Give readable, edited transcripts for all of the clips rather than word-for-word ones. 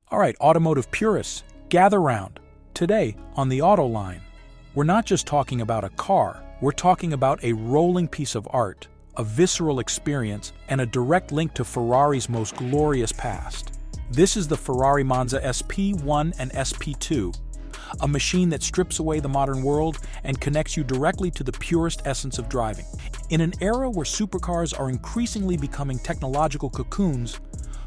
All right, automotive purists, gather round. Today, on the Auto Line, we're not just talking about a car, we're talking about a rolling piece of art, a visceral experience, and a direct link to Ferrari's most glorious past. This is the Ferrari Monza SP1 and SP2, a machine that strips away the modern world and connects you directly to the purest essence of driving. In an era where supercars are increasingly becoming technological cocoons,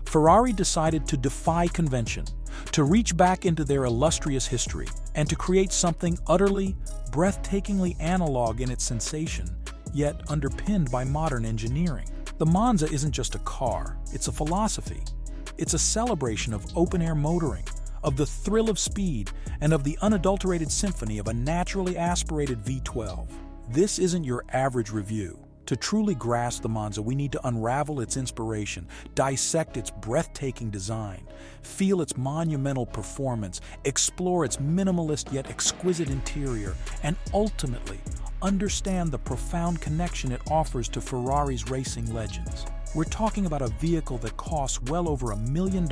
Ferrari decided to defy convention, to reach back into their illustrious history, and to create something utterly, breathtakingly analog in its sensation, yet underpinned by modern engineering. The Monza isn't just a car, it's a philosophy. It's a celebration of open-air motoring, of the thrill of speed, and of the unadulterated symphony of a naturally aspirated V12. This isn't your average review. To truly grasp the Monza, we need to unravel its inspiration, dissect its breathtaking design, feel its monumental performance, explore its minimalist yet exquisite interior, and ultimately understand the profound connection it offers to Ferrari's racing legends. We're talking about a vehicle that costs well over $1 million,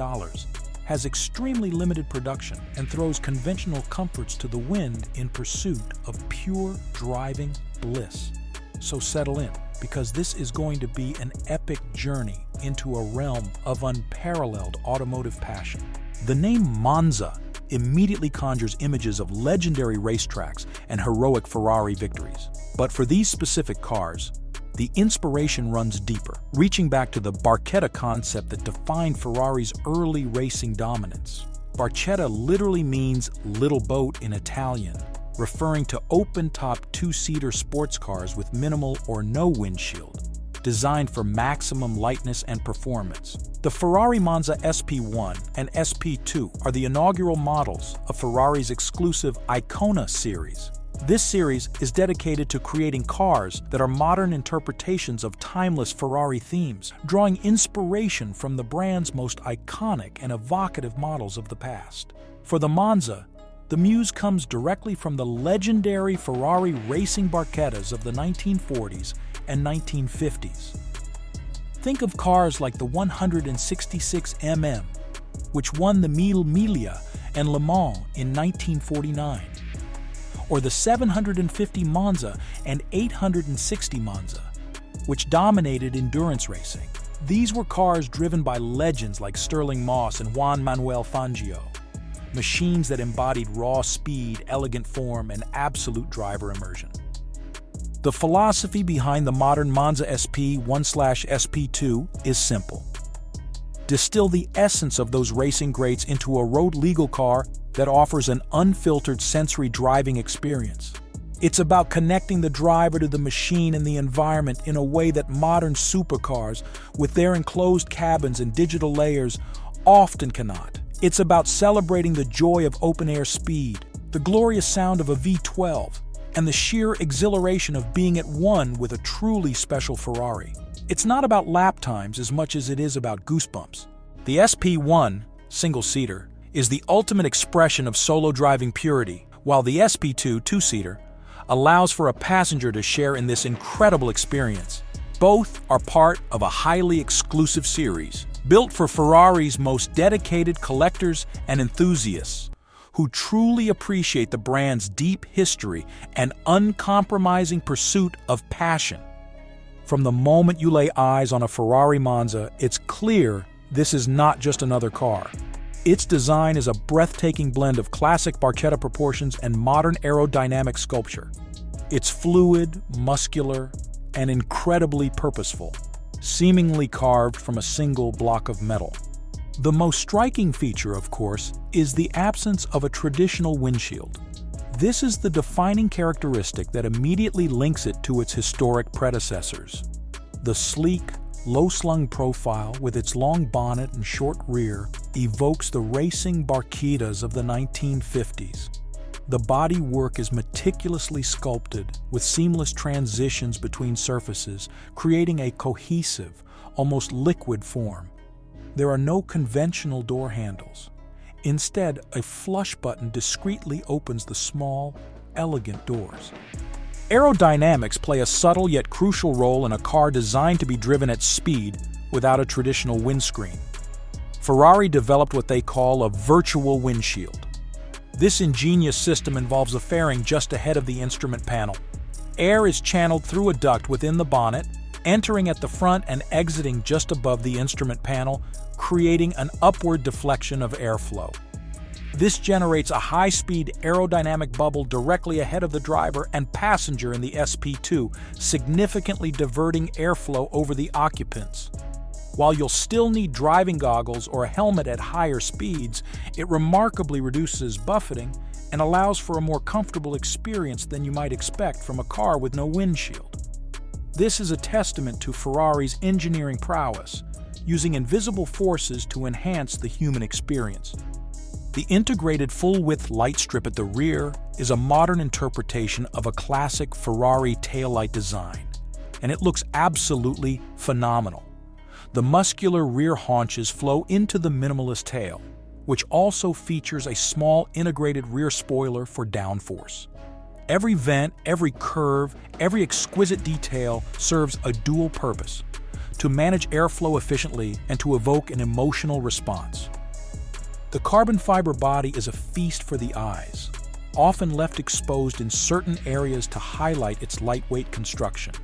has extremely limited production, and throws conventional comforts to the wind in pursuit of pure driving bliss. So settle in, because this is going to be an epic journey into a realm of unparalleled automotive passion. The name Monza immediately conjures images of legendary racetracks and heroic Ferrari victories. But for these specific cars, the inspiration runs deeper, reaching back to the barchetta concept that defined Ferrari's early racing dominance. Barchetta literally means little boat in Italian, referring to open-top two-seater sports cars with minimal or no windshield, designed for maximum lightness and performance. The Ferrari Monza SP1 and SP2 are the inaugural models of Ferrari's exclusive Icona series. This series is dedicated to creating cars that are modern interpretations of timeless Ferrari themes, drawing inspiration from the brand's most iconic and evocative models of the past. For the Monza, the muse comes directly from the legendary Ferrari racing barchettas of the 1940s and 1950s. Think of cars like the 166mm, which won the Mille Miglia and Le Mans in 1949, or the 750 Monza and 860 Monza, which dominated endurance racing. These were cars driven by legends like Stirling Moss and Juan Manuel Fangio, machines that embodied raw speed, elegant form, and absolute driver immersion. The philosophy behind the modern Monza SP1/SP2 is simple. Distill the essence of those racing greats into a road-legal car that offers an unfiltered sensory driving experience. It's about connecting the driver to the machine and the environment in a way that modern supercars, with their enclosed cabins and digital layers, often cannot. It's about celebrating the joy of open-air speed, the glorious sound of a V12, and the sheer exhilaration of being at one with a truly special Ferrari. It's not about lap times as much as it is about goosebumps. The SP1, single-seater, is the ultimate expression of solo driving purity, while the SP2, two-seater, allows for a passenger to share in this incredible experience. Both are part of a highly exclusive series, built for Ferrari's most dedicated collectors and enthusiasts, who truly appreciate the brand's deep history and uncompromising pursuit of passion. From the moment you lay eyes on a Ferrari Monza, it's clear this is not just another car. Its design is a breathtaking blend of classic barchetta proportions and modern aerodynamic sculpture. It's fluid, muscular, and incredibly purposeful, seemingly carved from a single block of metal. The most striking feature, of course, is the absence of a traditional windshield. This is the defining characteristic that immediately links it to its historic predecessors. The sleek, low-slung profile with its long bonnet and short rear evokes the racing barchettas of the 1950s. The bodywork is meticulously sculpted with seamless transitions between surfaces, creating a cohesive, almost liquid form. There are no conventional door handles. Instead, a flush button discreetly opens the small, elegant doors. Aerodynamics play a subtle yet crucial role in a car designed to be driven at speed without a traditional windscreen. Ferrari developed what they call a virtual windshield. This ingenious system involves a fairing just ahead of the instrument panel. Air is channeled through a duct within the bonnet, entering at the front and exiting just above the instrument panel, creating an upward deflection of airflow. This generates a high-speed aerodynamic bubble directly ahead of the driver and passenger in the SP2, significantly diverting airflow over the occupants. While you'll still need driving goggles or a helmet at higher speeds, it remarkably reduces buffeting and allows for a more comfortable experience than you might expect from a car with no windshield. This is a testament to Ferrari's engineering prowess, using invisible forces to enhance the human experience. The integrated full-width light strip at the rear is a modern interpretation of a classic Ferrari taillight design, and it looks absolutely phenomenal. The muscular rear haunches flow into the Minimalist tail, which also features a small integrated rear spoiler for downforce. Every vent, every curve, every exquisite detail serves a dual purpose: to manage airflow efficiently and to evoke an emotional response. The carbon fiber body is a feast for the eyes, often left exposed in certain areas to highlight its lightweight construction.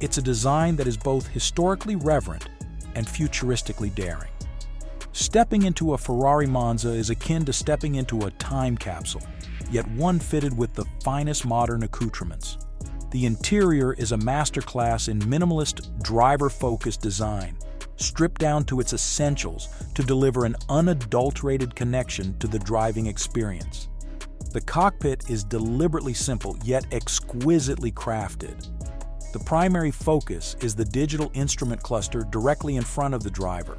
It's a design that is both historically reverent and futuristically daring. Stepping into a Ferrari Monza is akin to stepping into a time capsule, yet one fitted with the finest modern accoutrements. The interior is a masterclass in minimalist, driver-focused design, stripped down to its essentials to deliver an unadulterated connection to the driving experience. The cockpit is deliberately simple, yet exquisitely crafted. The primary focus is the digital instrument cluster directly in front of the driver,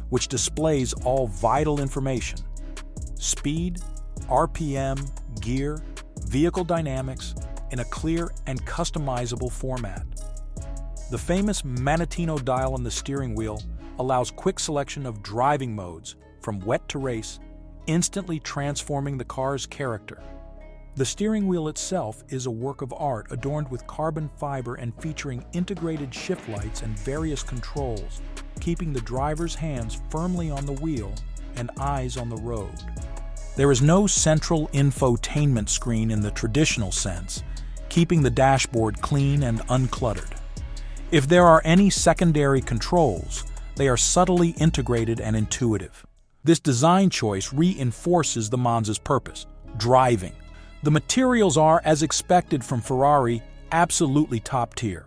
which displays all vital information: speed, RPM, gear, vehicle dynamics, in a clear and customizable format. The famous Manettino dial on the steering wheel allows quick selection of driving modes, from wet to race, instantly transforming the car's character. The steering wheel itself is a work of art adorned with carbon fiber and featuring integrated shift lights and various controls, keeping the driver's hands firmly on the wheel and eyes on the road. There is no central infotainment screen in the traditional sense, keeping the dashboard clean and uncluttered. If there are any secondary controls, they are subtly integrated and intuitive. This design choice reinforces the Monza's purpose: driving. The materials are, as expected from Ferrari, absolutely top tier.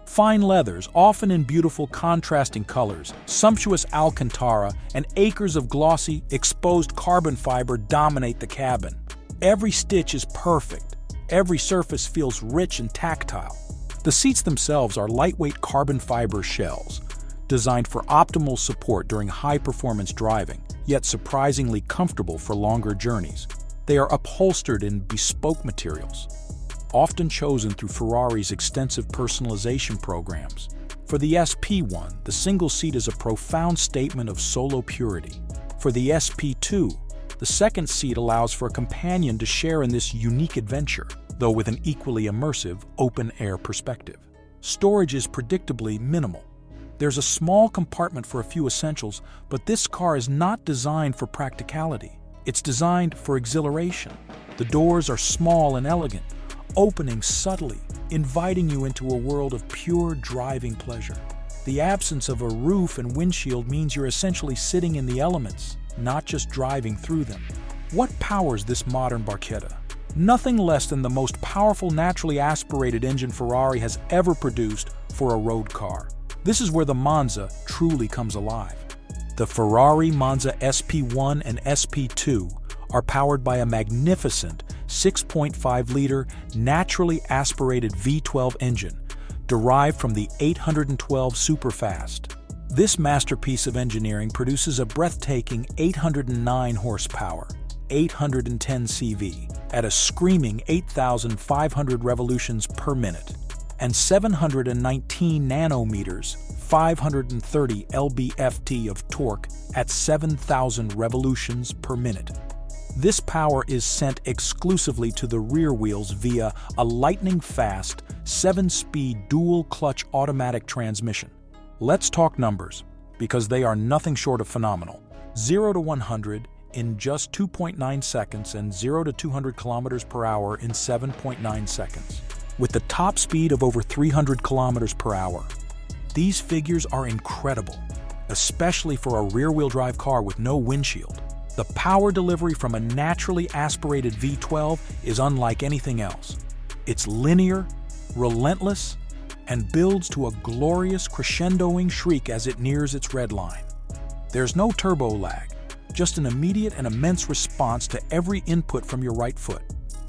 Fine leathers, often in beautiful contrasting colors, sumptuous Alcantara, and acres of glossy, exposed carbon fiber dominate the cabin. Every stitch is perfect. Every surface feels rich and tactile. The seats themselves are lightweight carbon fiber shells, designed for optimal support during high-performance driving, yet surprisingly comfortable for longer journeys. They are upholstered in bespoke materials, often chosen through Ferrari's extensive personalization programs. For the SP1, the single seat is a profound statement of solo purity. For the SP2, the second seat allows for a companion to share in this unique adventure, though with an equally immersive, open-air perspective. Storage is predictably minimal. There's a small compartment for a few essentials, but this car is not designed for practicality. It's designed for exhilaration. The doors are small and elegant, opening subtly, inviting you into a world of pure driving pleasure. The absence of a roof and windshield means you're essentially sitting in the elements, not just driving through them. What powers this modern barchetta? Nothing less than the most powerful naturally aspirated engine Ferrari has ever produced for a road car. This is where the Monza truly comes alive. The Ferrari Monza SP1 and SP2 are powered by a magnificent 6.5-liter naturally aspirated V12 engine derived from the 812 Superfast. This masterpiece of engineering produces a breathtaking 809 horsepower, 810 CV, at a screaming 8,500 revolutions per minute, and 719 nanometers, 530 lb-ft of torque at 7,000 revolutions per minute. This power is sent exclusively to the rear wheels via a lightning-fast, 7-speed dual-clutch automatic transmission. Let's talk numbers, because they are nothing short of phenomenal. 0 to 100 in just 2.9 seconds and 0 to 200 kilometers per hour in 7.9 seconds, with the top speed of over 300 kilometers per hour. These figures are incredible, especially for a rear-wheel drive car with no windshield. The power delivery from a naturally aspirated V12 is unlike anything else. It's linear, relentless, and builds to a glorious crescendoing shriek as it nears its red line. There's no turbo lag, just an immediate and immense response to every input from your right foot.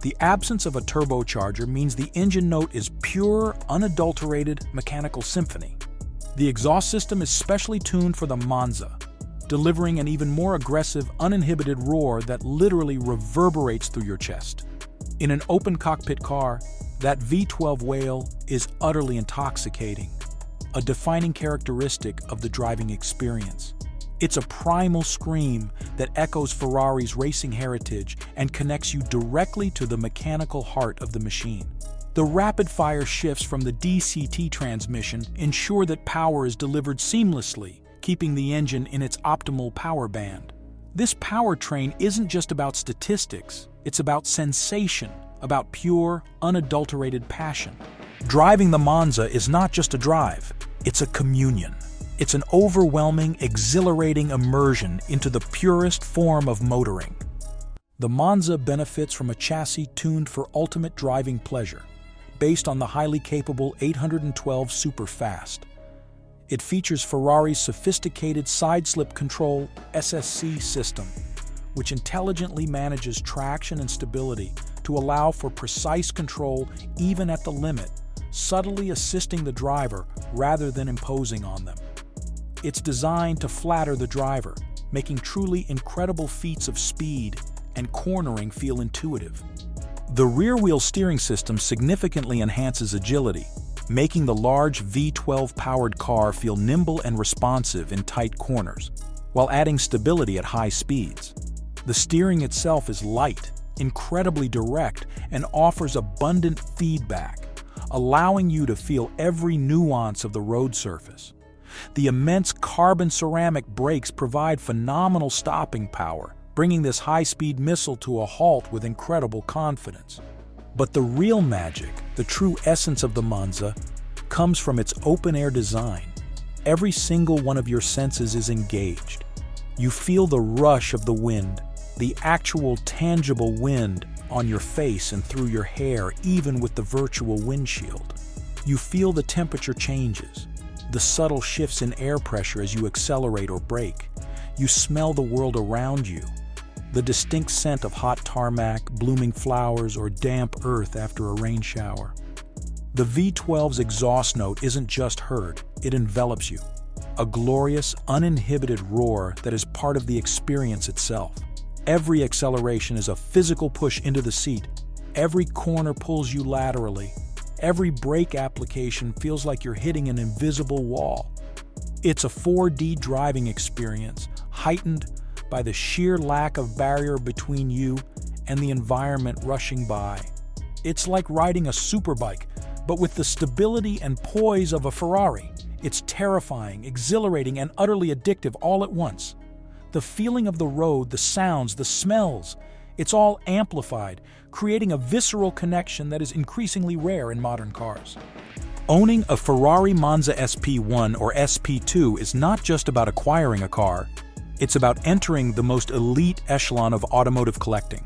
The absence of a turbocharger means the engine note is pure, unadulterated mechanical symphony. The exhaust system is specially tuned for the Monza, delivering an even more aggressive, uninhibited roar that literally reverberates through your chest. In an open cockpit car, that V12 wail is utterly intoxicating, a defining characteristic of the driving experience. It's a primal scream that echoes Ferrari's racing heritage and connects you directly to the mechanical heart of the machine. The rapid-fire shifts from the DCT transmission ensure that power is delivered seamlessly, keeping the engine in its optimal power band. This powertrain isn't just about statistics, it's about sensation, about pure, unadulterated passion. Driving the Monza is not just a drive, it's a communion. It's an overwhelming, exhilarating immersion into the purest form of motoring. The Monza benefits from a chassis tuned for ultimate driving pleasure, based on the highly capable 812 Superfast. It features Ferrari's sophisticated side-slip control SSC system, which intelligently manages traction and stability to allow for precise control even at the limit, subtly assisting the driver rather than imposing on them. It's designed to flatter the driver, making truly incredible feats of speed and cornering feel intuitive. The rear-wheel steering system significantly enhances agility, making the large V12-powered car feel nimble and responsive in tight corners, while adding stability at high speeds. The steering itself is light, incredibly direct, and offers abundant feedback, allowing you to feel every nuance of the road surface. The immense carbon ceramic brakes provide phenomenal stopping power, bringing this high-speed missile to a halt with incredible confidence. But the real magic, the true essence of the Monza, comes from its open-air design. Every single one of your senses is engaged. You feel the rush of the wind, the actual tangible wind on your face and through your hair, even with the virtual windshield. You feel the temperature changes, the subtle shifts in air pressure as you accelerate or brake. You smell the world around you, the distinct scent of hot tarmac, blooming flowers, or damp earth after a rain shower. The V12's exhaust note isn't just heard, it envelops you. A glorious, uninhibited roar that is part of the experience itself. Every acceleration is a physical push into the seat. Every corner pulls you laterally. Every brake application feels like you're hitting an invisible wall. It's a 4D driving experience, heightened by the sheer lack of barrier between you and the environment rushing by. It's like riding a superbike, but with the stability and poise of a Ferrari. It's terrifying, exhilarating, and utterly addictive all at once. The feeling of the road, the sounds, the smells, it's all amplified, creating a visceral connection that is increasingly rare in modern cars. Owning a Ferrari Monza SP1 or SP2 is not just about acquiring a car, it's about entering the most elite echelon of automotive collecting.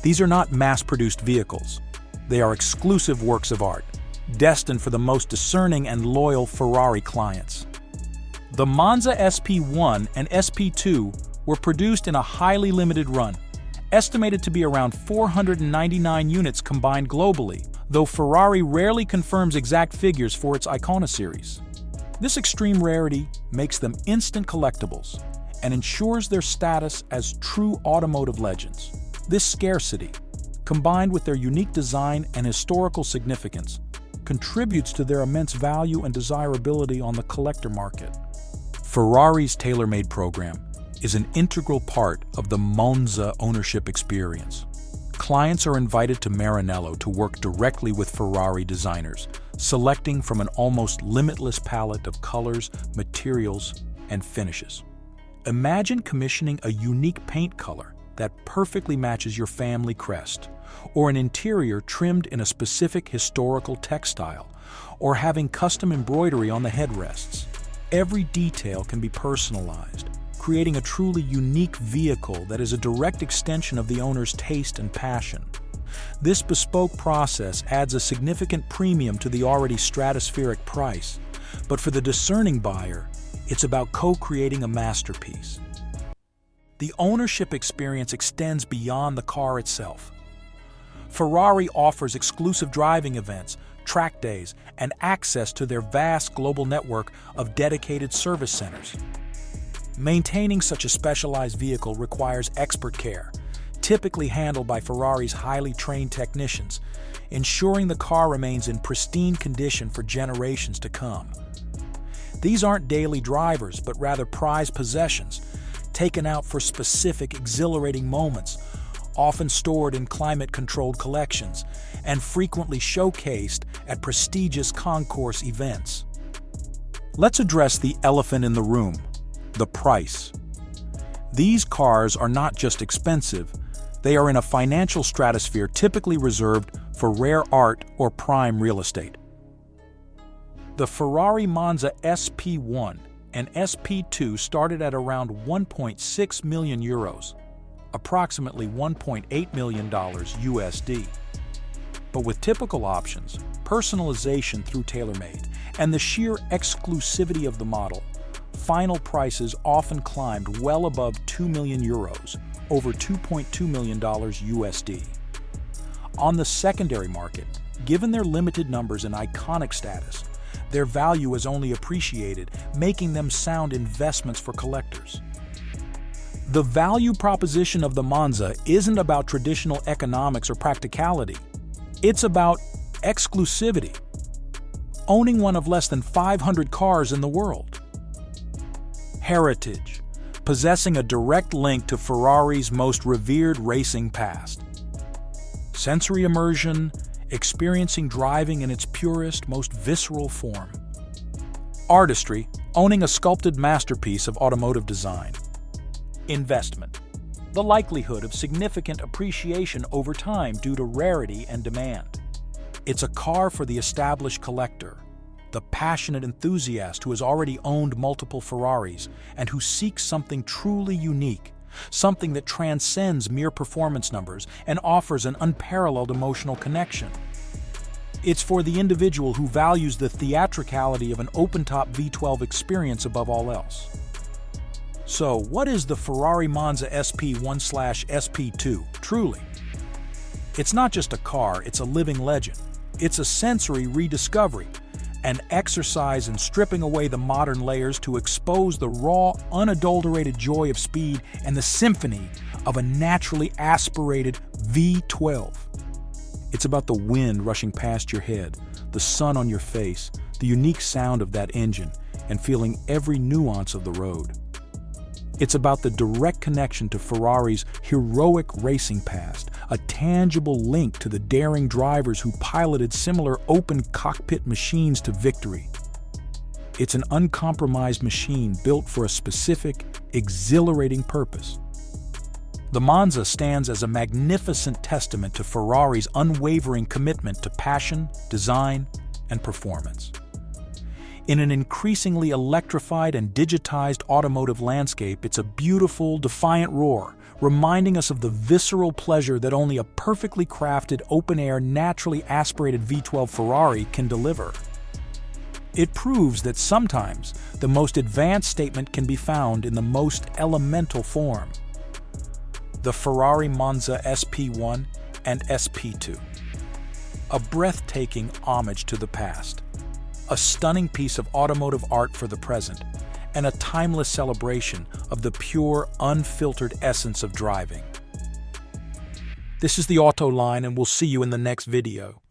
These are not mass-produced vehicles. They are exclusive works of art, destined for the most discerning and loyal Ferrari clients. The Monza SP1 and SP2 were produced in a highly limited run, estimated to be around 499 units combined globally, though Ferrari rarely confirms exact figures for its Icona series. This extreme rarity makes them instant collectibles and ensures their status as true automotive legends. This scarcity, combined with their unique design and historical significance, contributes to their immense value and desirability on the collector market. Ferrari's tailor-made program is an integral part of the Monza ownership experience. Clients are invited to Maranello to work directly with Ferrari designers, selecting from an almost limitless palette of colors, materials, and finishes. Imagine commissioning a unique paint color that perfectly matches your family crest, or an interior trimmed in a specific historical textile, or having custom embroidery on the headrests. Every detail can be personalized, creating a truly unique vehicle that is a direct extension of the owner's taste and passion. This bespoke process adds a significant premium to the already stratospheric price, but for the discerning buyer, it's about co-creating a masterpiece. The ownership experience extends beyond the car itself. Ferrari offers exclusive driving events, track days, and access to their vast global network of dedicated service centers. Maintaining such a specialized vehicle requires expert care, typically handled by Ferrari's highly trained technicians, ensuring the car remains in pristine condition for generations to come. These aren't daily drivers, but rather prized possessions, taken out for specific, exhilarating moments, often stored in climate-controlled collections, and frequently showcased at prestigious concourse events. Let's address the elephant in the room: the price. These cars are not just expensive, they are in a financial stratosphere typically reserved for rare art or prime real estate. The Ferrari Monza SP1 and SP2 started at around 1.6 million euros, approximately $1.8 million USD. But with typical options, personalization through TaylorMade, and the sheer exclusivity of the model, final prices often climbed well above 2 million euros, over $2.2 million USD. On the secondary market, given their limited numbers and iconic status, their value is only appreciated, making them sound investments for collectors. The value proposition of the Monza isn't about traditional economics or practicality. It's about exclusivity, owning one of less than 500 cars in the world. Heritage, possessing a direct link to Ferrari's most revered racing past. Sensory immersion, experiencing driving in its purest, most visceral form. Artistry, owning a sculpted masterpiece of automotive design. Investment, the likelihood of significant appreciation over time due to rarity and demand. It's a car for the established collector, the passionate enthusiast who has already owned multiple Ferraris and who seeks something truly unique, something that transcends mere performance numbers and offers an unparalleled emotional connection. It's for the individual who values the theatricality of an open-top V12 experience above all else. So, what is the Ferrari Monza SP1/SP2, truly? It's not just a car, it's a living legend. It's a sensory rediscovery, an exercise in stripping away the modern layers to expose the raw, unadulterated joy of speed and the symphony of a naturally aspirated V12. It's about the wind rushing past your head, the sun on your face, the unique sound of that engine, and feeling every nuance of the road. It's about the direct connection to Ferrari's heroic racing past, a tangible link to the daring drivers who piloted similar open cockpit machines to victory. It's an uncompromised machine built for a specific, exhilarating purpose. The Monza stands as a magnificent testament to Ferrari's unwavering commitment to passion, design, and performance. In an increasingly electrified and digitized automotive landscape, it's a beautiful, defiant roar, reminding us of the visceral pleasure that only a perfectly crafted, open-air, naturally aspirated V12 Ferrari can deliver. It proves that sometimes the most advanced statement can be found in the most elemental form. The Ferrari Monza SP1 and SP2. A breathtaking homage to the past. A stunning piece of automotive art for the present, and a timeless celebration of the pure, unfiltered essence of driving. This is the Auto Line, and we'll see you in the next video.